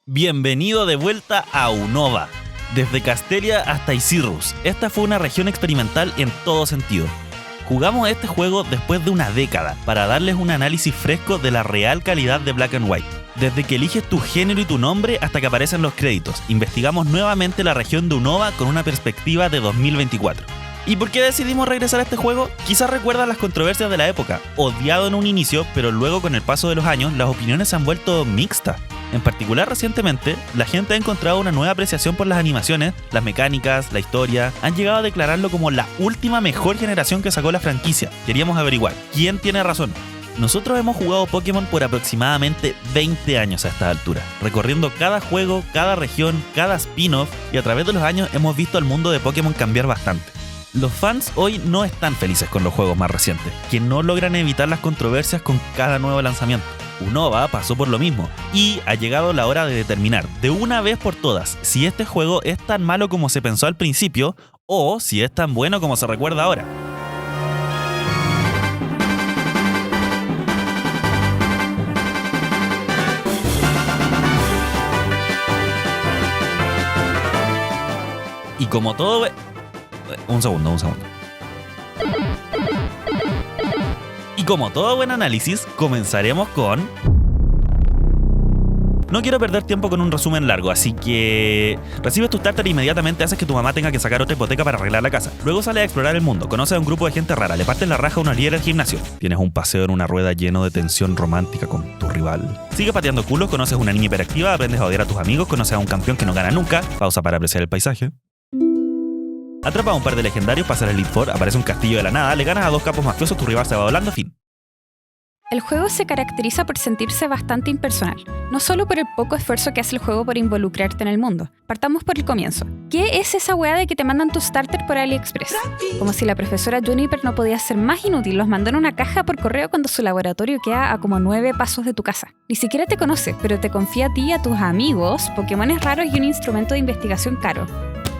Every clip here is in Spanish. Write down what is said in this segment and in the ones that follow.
Bienvenido de vuelta a Unova. Desde Castelia hasta Isirrus, esta fue una región experimental en todo sentido. Jugamos este juego después de una década para darles un análisis fresco de la real calidad de Black and White. Desde que eliges tu género y tu nombre hasta que aparecen los créditos, investigamos nuevamente la región de Unova con una perspectiva de 2024. ¿Y por qué decidimos regresar a este juego? Quizás recuerdas las controversias de la época, odiado en un inicio, pero luego con el paso de los años las opiniones se han vuelto mixtas. En particular recientemente, la gente ha encontrado una nueva apreciación por las animaciones, las mecánicas, la historia. Han llegado a declararlo como la última mejor generación que sacó la franquicia. Queríamos averiguar, ¿quién tiene razón? Nosotros hemos jugado Pokémon por aproximadamente 20 años a esta altura, recorriendo cada juego, cada región, cada spin-off, y a través de los años hemos visto al mundo de Pokémon cambiar bastante. Los fans hoy no están felices con los juegos más recientes, que no logran evitar las controversias con cada nuevo lanzamiento. Unova pasó por lo mismo, y ha llegado la hora de determinar, de una vez por todas, si este juego es tan malo como se pensó al principio, o si es tan bueno como se recuerda ahora. Y como todo... Un segundo. Y como todo buen análisis, comenzaremos con... No quiero perder tiempo con un resumen largo, así que... Recibes tu starter e inmediatamente haces que tu mamá tenga que sacar otra hipoteca para arreglar la casa. Luego sales a explorar el mundo, conoces a un grupo de gente rara, le partes la raja a unos líderes del gimnasio. Tienes un paseo en una rueda lleno de tensión romántica con tu rival. Sigues pateando culos, conoces a una niña hiperactiva, aprendes a odiar a tus amigos, conoces a un campeón que no gana nunca. Pausa para apreciar el paisaje. Atrapa a un par de legendarios, pasa el Elite Four, aparece un castillo de la nada, le ganas a dos capos mafiosos, tu rival se va volando, fin. El juego se caracteriza por sentirse bastante impersonal, no solo por el poco esfuerzo que hace el juego por involucrarte en el mundo. Partamos por el comienzo. ¿Qué es esa weá de que te mandan tu starter por AliExpress? Como si la profesora Juniper no podía ser más inútil, los mandó en una caja por correo cuando su laboratorio queda a como 9 pasos de tu casa. Ni siquiera te conoce, pero te confía a ti y a tus amigos, Pokémones raros y un instrumento de investigación caro.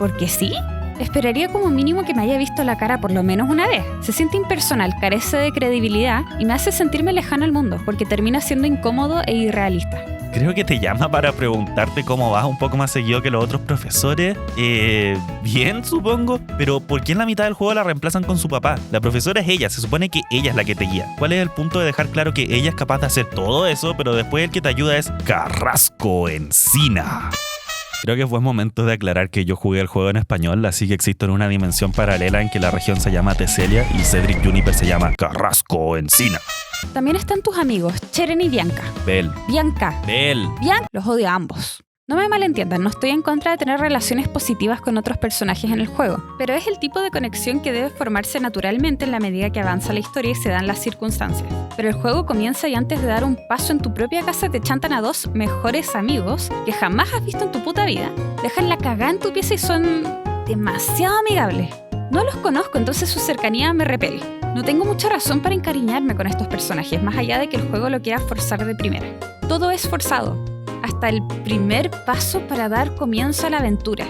¿Porque sí? Esperaría como mínimo que me haya visto la cara por lo menos una vez. Se siente impersonal, carece de credibilidad y me hace sentirme lejano al mundo, porque termina siendo incómodo e irrealista. Creo que te llama para preguntarte cómo vas un poco más seguido que los otros profesores. Bien, supongo. Pero ¿por qué en la mitad del juego la reemplazan con su papá? La profesora es ella, se supone que ella es la que te guía. ¿Cuál es el punto de dejar claro que ella es capaz de hacer todo eso, pero después el que te ayuda es Carrasco Encina? Creo que fue momento de aclarar que yo jugué el juego en español, así que existo en una dimensión paralela en que la región se llama Teselia y Cedric Juniper se llama Carrasco Encina. También están tus amigos, Cheren y Bianca. Bell. Bianca. Bell. Los odio a ambos. No me malentiendan, no estoy en contra de tener relaciones positivas con otros personajes en el juego, pero es el tipo de conexión que debe formarse naturalmente en la medida que avanza la historia y se dan las circunstancias. Pero el juego comienza y antes de dar un paso en tu propia casa te chantan a dos mejores amigos que jamás has visto en tu puta vida, dejan la cagada en tu pieza y son demasiado amigables. No los conozco, entonces su cercanía me repele. No tengo mucha razón para encariñarme con estos personajes, más allá de que el juego lo quiera forzar de primera. Todo es forzado. Hasta el primer paso para dar comienzo a la aventura.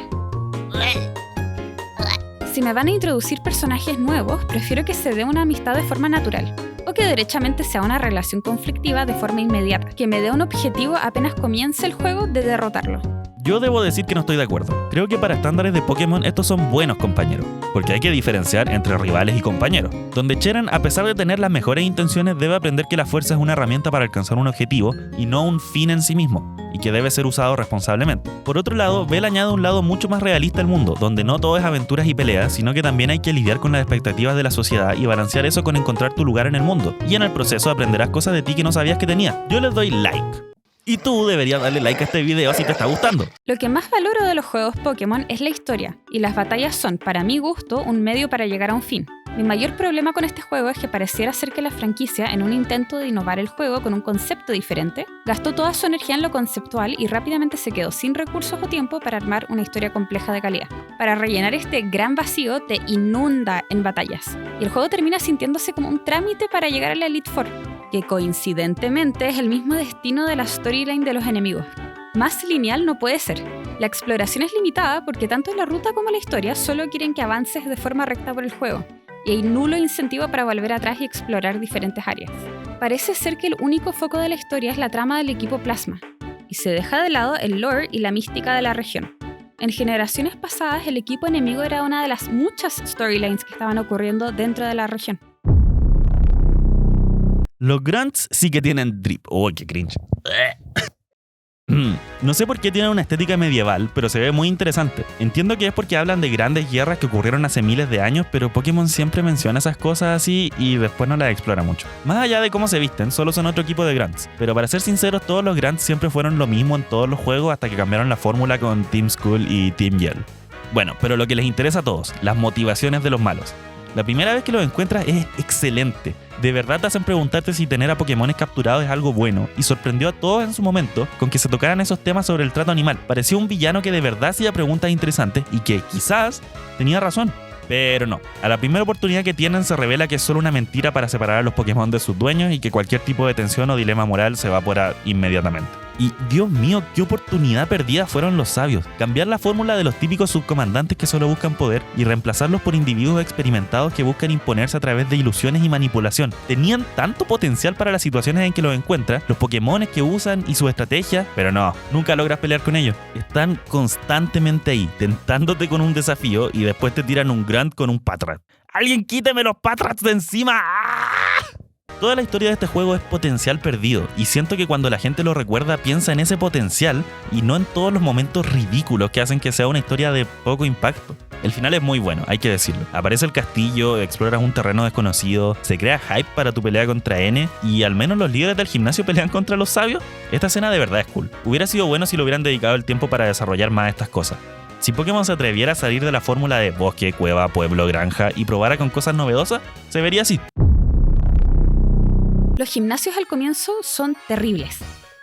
Si me van a introducir personajes nuevos, prefiero que se dé una amistad de forma natural, o que derechamente sea una relación conflictiva de forma inmediata, que me dé un objetivo apenas comience el juego de derrotarlo. Yo debo decir que no estoy de acuerdo. Creo que para estándares de Pokémon estos son buenos compañeros, porque hay que diferenciar entre rivales y compañeros, donde Cheren, a pesar de tener las mejores intenciones, debe aprender que la fuerza es una herramienta para alcanzar un objetivo y no un fin en sí mismo, y que debe ser usado responsablemente. Por otro lado, Bell añade un lado mucho más realista al mundo, donde no todo es aventuras y peleas, sino que también hay que lidiar con las expectativas de la sociedad y balancear eso con encontrar tu lugar en el mundo, y en el proceso aprenderás cosas de ti que no sabías que tenías. Yo les doy like. Y tú deberías darle like a este video si te está gustando. Lo que más valoro de los juegos Pokémon es la historia, y las batallas son, para mi gusto, un medio para llegar a un fin. Mi mayor problema con este juego es que pareciera ser que la franquicia, en un intento de innovar el juego con un concepto diferente, gastó toda su energía en lo conceptual y rápidamente se quedó sin recursos o tiempo para armar una historia compleja de calidad. Para rellenar este gran vacío, te inunda en batallas, y el juego termina sintiéndose como un trámite para llegar a la Elite Four, que coincidentemente es el mismo destino de la storyline de los enemigos. Más lineal no puede ser. La exploración es limitada porque tanto la ruta como la historia solo quieren que avances de forma recta por el juego, y hay nulo incentivo para volver atrás y explorar diferentes áreas. Parece ser que el único foco de la historia es la trama del equipo Plasma. y se deja de lado el lore y la mística de la región. En generaciones pasadas, el equipo enemigo era una de las muchas storylines que estaban ocurriendo dentro de la región. Los grunts sí que tienen drip. ¡Oh, qué cringe! No sé por qué tienen una estética medieval, pero se ve muy interesante. Entiendo que es porque hablan de grandes guerras que ocurrieron hace miles de años, pero Pokémon siempre menciona esas cosas así y después no las explora mucho. Más allá de cómo se visten, solo son otro equipo de grunts. Pero para ser sinceros, todos los grunts siempre fueron lo mismo en todos los juegos hasta que cambiaron la fórmula con Team Skull y Team Yell. Bueno, pero lo que les interesa a todos, las motivaciones de los malos. La primera vez que los encuentras es excelente. De verdad te hacen preguntarte si tener a Pokémones capturados es algo bueno, y sorprendió a todos en su momento con que se tocaran esos temas sobre el trato animal. Parecía un villano que de verdad hacía preguntas interesantes y que quizás tenía razón. Pero no, a la primera oportunidad que tienen se revela que es solo una mentira para separar a los Pokémon de sus dueños y que cualquier tipo de tensión o dilema moral se evapora inmediatamente. Y Dios mío, qué oportunidad perdida fueron los sabios. Cambiar la fórmula de los típicos subcomandantes que solo buscan poder y reemplazarlos por individuos experimentados que buscan imponerse a través de ilusiones y manipulación. Tenían tanto potencial para las situaciones en que los encuentras, los Pokémones que usan y su estrategia, pero no, nunca logras pelear con ellos. Están constantemente ahí, tentándote con un desafío y después te tiran un Grunt con un Patrat. ¡Alguien quíteme los Patrats de encima! ¡Ah! Toda la historia de este juego es potencial perdido, y siento que cuando la gente lo recuerda piensa en ese potencial y no en todos los momentos ridículos que hacen que sea una historia de poco impacto. El final es muy bueno, hay que decirlo. Aparece el castillo, exploras un terreno desconocido, se crea hype para tu pelea contra N, y al menos los líderes del gimnasio pelean contra los sabios. Esta escena de verdad es cool. Hubiera sido bueno si le hubieran dedicado el tiempo para desarrollar más estas cosas. Si Pokémon se atreviera a salir de la fórmula de bosque, cueva, pueblo, granja y probara con cosas novedosas, se vería así. Los gimnasios al comienzo son terribles,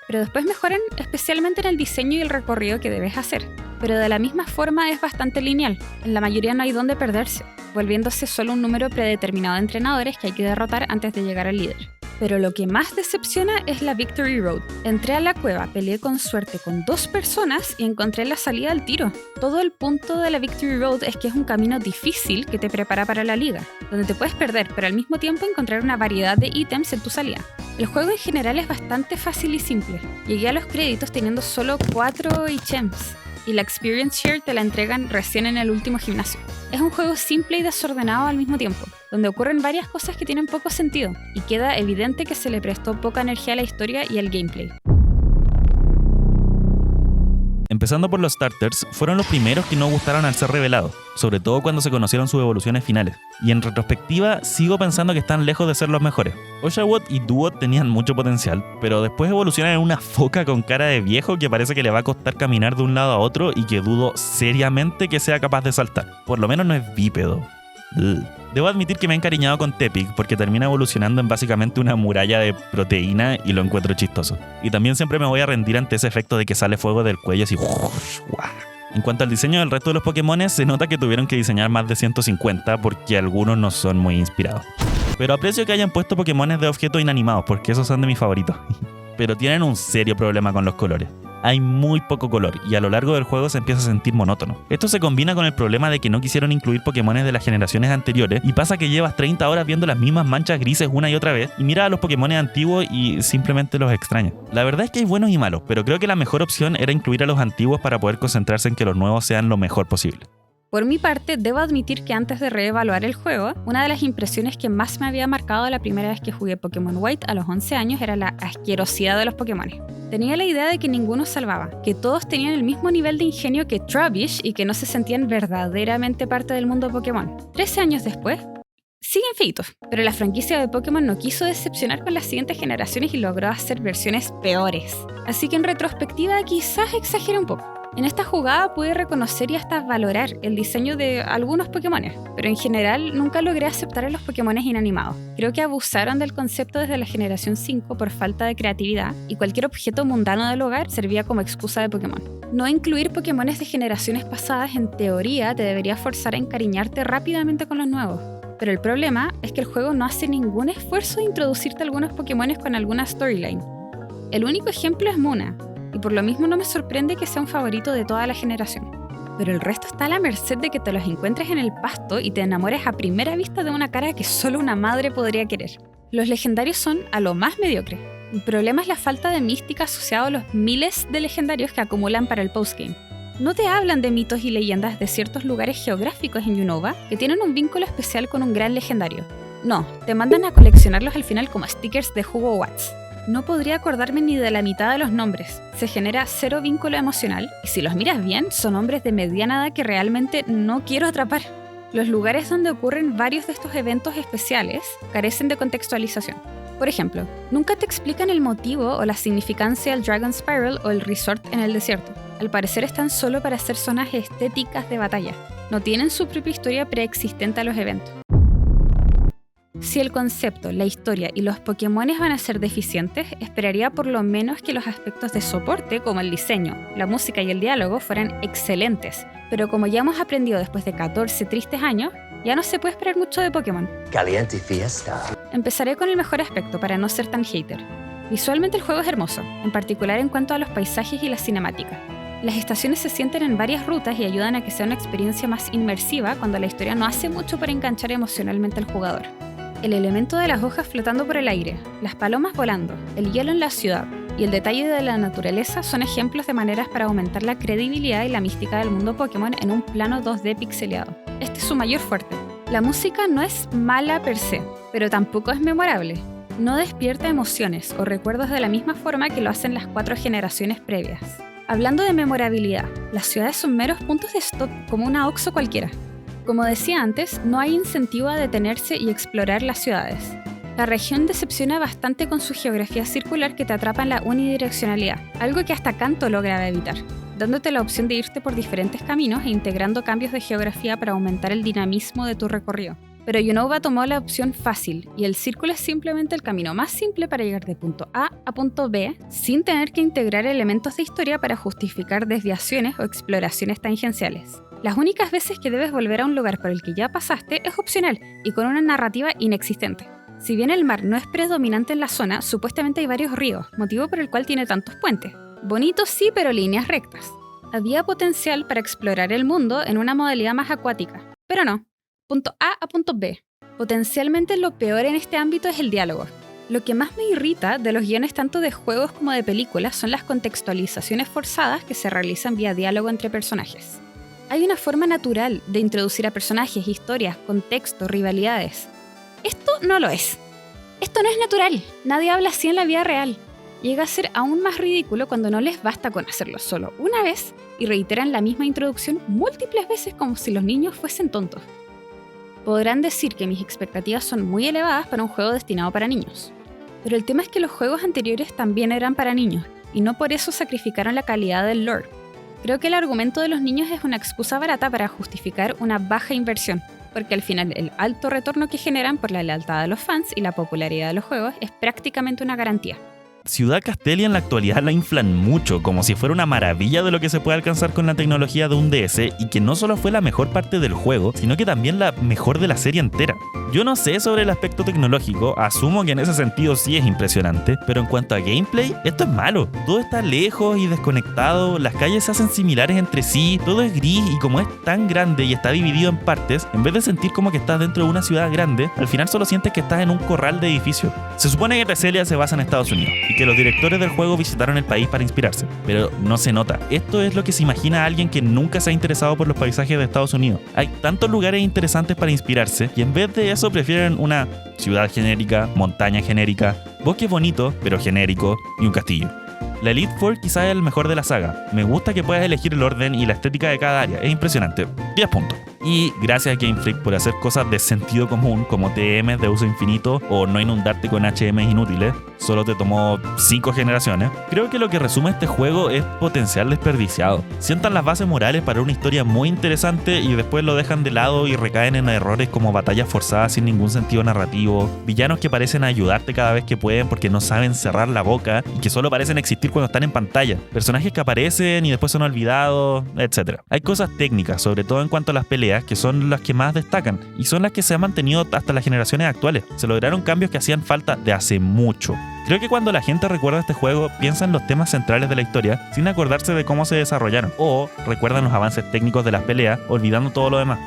pero después mejoran especialmente en el diseño y el recorrido que debes hacer. Pero de la misma forma es bastante lineal, en la mayoría no hay dónde perderse, volviéndose solo un número predeterminado de entrenadores que hay que derrotar antes de llegar al líder. Pero lo que más decepciona es la Victory Road. Entré a la cueva, peleé con suerte con 2 personas y encontré la salida al tiro. Todo el punto de la Victory Road es que es un camino difícil que te prepara para la liga, donde te puedes perder, pero al mismo tiempo encontrar una variedad de ítems en tu salida. El juego en general es bastante fácil y simple. Llegué a los créditos teniendo solo 4 Ichems, y la Experience Share te la entregan recién en el último gimnasio. Es un juego simple y desordenado al mismo tiempo, donde ocurren varias cosas que tienen poco sentido, y queda evidente que se le prestó poca energía a la historia y al gameplay. Empezando por los starters, fueron los primeros que no gustaron al ser revelados, sobre todo cuando se conocieron sus evoluciones finales. Y en retrospectiva, sigo pensando que están lejos de ser los mejores. Oshawott y Duot tenían mucho potencial, pero después evolucionan en una foca con cara de viejo que parece que le va a costar caminar de un lado a otro y que dudo seriamente que sea capaz de saltar. Por lo menos no es bípedo. Debo admitir que me he encariñado con Tepig porque termina evolucionando en básicamente una muralla de proteína y lo encuentro chistoso. Y también siempre me voy a rendir ante ese efecto de que sale fuego del cuello así. En cuanto al diseño del resto de los Pokémones, se nota que tuvieron que diseñar más de 150 porque algunos no son muy inspirados. Pero aprecio que hayan puesto Pokémones de objetos inanimados porque esos son de mis favoritos. Pero tienen un serio problema con los colores. Hay muy poco color y a lo largo del juego se empieza a sentir monótono. Esto se combina con el problema de que no quisieron incluir Pokémones de las generaciones anteriores y pasa que llevas 30 horas viendo las mismas manchas grises una y otra vez y miras a los Pokémones antiguos y simplemente los extrañas. La verdad es que hay buenos y malos, pero creo que la mejor opción era incluir a los antiguos para poder concentrarse en que los nuevos sean lo mejor posible. Por mi parte, debo admitir que antes de reevaluar el juego, una de las impresiones que más me había marcado la primera vez que jugué Pokémon White a los 11 años era la asquerosidad de los Pokémon. Tenía la idea de que ninguno salvaba, que todos tenían el mismo nivel de ingenio que Trubbish y que no se sentían verdaderamente parte del mundo Pokémon. 13 años después, siguen feitos, pero la franquicia de Pokémon no quiso decepcionar con las siguientes generaciones y logró hacer versiones peores. Así que en retrospectiva quizás exagere un poco. En esta jugada pude reconocer y hasta valorar el diseño de algunos Pokémones, pero en general nunca logré aceptar a los Pokémones inanimados. Creo que abusaron del concepto desde la generación 5 por falta de creatividad y cualquier objeto mundano del hogar servía como excusa de Pokémon. No incluir Pokémones de generaciones pasadas en teoría te debería forzar a encariñarte rápidamente con los nuevos. Pero el problema es que el juego no hace ningún esfuerzo de introducirte algunos Pokémones con alguna storyline. El único ejemplo es Munna, y por lo mismo no me sorprende que sea un favorito de toda la generación. Pero el resto está a la merced de que te los encuentres en el pasto y te enamores a primera vista de una cara que solo una madre podría querer. Los legendarios son a lo más mediocre. El problema es la falta de mística asociada a los miles de legendarios que acumulan para el postgame. No te hablan de mitos y leyendas de ciertos lugares geográficos en Unova que tienen un vínculo especial con un gran legendario. No, te mandan a coleccionarlos al final como stickers de Hugo Watts. No podría acordarme ni de la mitad de los nombres. Se genera cero vínculo emocional y si los miras bien, son hombres de mediana edad que realmente no quiero atrapar. Los lugares donde ocurren varios de estos eventos especiales carecen de contextualización. Por ejemplo, nunca te explican el motivo o la significancia del Dragon Spiral o el resort en el desierto. Al parecer están solo para hacer zonas estéticas de batalla. No tienen su propia historia preexistente a los eventos. Si el concepto, la historia y los Pokémones van a ser deficientes, esperaría por lo menos que los aspectos de soporte, como el diseño, la música y el diálogo, fueran excelentes. Pero como ya hemos aprendido después de 14 tristes años, ya no se puede esperar mucho de Pokémon. Caliente fiesta. Empezaré con el mejor aspecto para no ser tan hater. Visualmente el juego es hermoso, en particular en cuanto a los paisajes y la cinemática. Las estaciones se sienten en varias rutas y ayudan a que sea una experiencia más inmersiva cuando la historia no hace mucho para enganchar emocionalmente al jugador. El elemento de las hojas flotando por el aire, las palomas volando, el hielo en la ciudad y el detalle de la naturaleza son ejemplos de maneras para aumentar la credibilidad y la mística del mundo Pokémon en un plano 2D pixeleado. Este es su mayor fuerte. La música no es mala per se, pero tampoco es memorable. No despierta emociones o recuerdos de la misma forma que lo hacen las 4 generaciones previas. Hablando de memorabilidad, las ciudades son meros puntos de stop como una OXXO cualquiera. Como decía antes, no hay incentivo a detenerse y explorar las ciudades. La región decepciona bastante con su geografía circular que te atrapa en la unidireccionalidad, algo que hasta Kanto logra evitar, dándote la opción de irte por diferentes caminos e integrando cambios de geografía para aumentar el dinamismo de tu recorrido. Pero Unova tomó la opción fácil, y el círculo es simplemente el camino más simple para llegar de punto A a punto B, sin tener que integrar elementos de historia para justificar desviaciones o exploraciones tangenciales. Las únicas veces que debes volver a un lugar por el que ya pasaste es opcional y con una narrativa inexistente. Si bien el mar no es predominante en la zona, supuestamente hay varios ríos, motivo por el cual tiene tantos puentes. Bonitos sí, pero líneas rectas. Había potencial para explorar el mundo en una modalidad más acuática, pero no. Punto A a punto B. Potencialmente lo peor en este ámbito es el diálogo. Lo que más me irrita de los guiones tanto de juegos como de películas son las contextualizaciones forzadas que se realizan vía diálogo entre personajes. Hay una forma natural de introducir a personajes, historias, contexto, rivalidades. Esto no lo es. Esto no es natural. Nadie habla así en la vida real. Llega a ser aún más ridículo cuando no les basta con hacerlo solo una vez y reiteran la misma introducción múltiples veces como si los niños fuesen tontos. Podrán decir que mis expectativas son muy elevadas para un juego destinado para niños. Pero el tema es que los juegos anteriores también eran para niños y no por eso sacrificaron la calidad del lore. Creo que el argumento de los niños es una excusa barata para justificar una baja inversión, porque al final el alto retorno que generan por la lealtad de los fans y la popularidad de los juegos es prácticamente una garantía. Ciudad Castelia en la actualidad la inflan mucho, como si fuera una maravilla de lo que se puede alcanzar con la tecnología de un DS, y que no solo fue la mejor parte del juego, sino que también la mejor de la serie entera. Yo no sé sobre el aspecto tecnológico, asumo que en ese sentido sí es impresionante, pero en cuanto a gameplay, esto es malo. Todo está lejos y desconectado, las calles se hacen similares entre sí, todo es gris, y como es tan grande y está dividido en partes, en vez de sentir como que estás dentro de una ciudad grande, al final solo sientes que estás en un corral de edificios. Se supone que Castelia se basa en Estados Unidos, y que los directores del juego visitaron el país para inspirarse, pero no se nota. Esto es lo que se imagina alguien que nunca se ha interesado por los paisajes de Estados Unidos. Hay tantos lugares interesantes para inspirarse y en vez de eso prefieren una ciudad genérica, montaña genérica, bosque bonito pero genérico y un castillo. La Elite Four quizás es el mejor de la saga. Me gusta que puedas elegir el orden y la estética de cada área. Es impresionante. 10 puntos. Y gracias a Game Freak por hacer cosas de sentido común como TMs de uso infinito o no inundarte con HMs inútiles. Solo te tomó 5 generaciones. Creo que lo que resume este juego es potencial desperdiciado. Sientan las bases morales para una historia muy interesante y después lo dejan de lado y recaen en errores como batallas forzadas sin ningún sentido narrativo, villanos que parecen ayudarte cada vez que pueden porque no saben cerrar la boca y que solo parecen existir cuando están en pantalla, personajes que aparecen y después son olvidados, etc. Hay cosas técnicas, sobre todo en cuanto a las peleas, que son las que más destacan y son las que se han mantenido hasta las generaciones actuales. Se lograron cambios que hacían falta de hace mucho. Creo que cuando la gente recuerda este juego piensa en los temas centrales de la historia sin acordarse de cómo se desarrollaron, o recuerdan los avances técnicos de las peleas olvidando todo lo demás.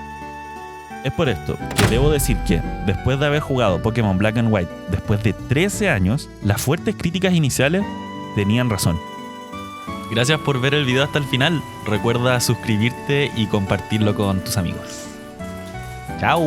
Es por esto que debo decir que, después de haber jugado Pokémon Black and White después de 13 años, las fuertes críticas iniciales tenían razón. Gracias por ver el video hasta el final. Recuerda suscribirte y compartirlo con tus amigos. ¡Chao!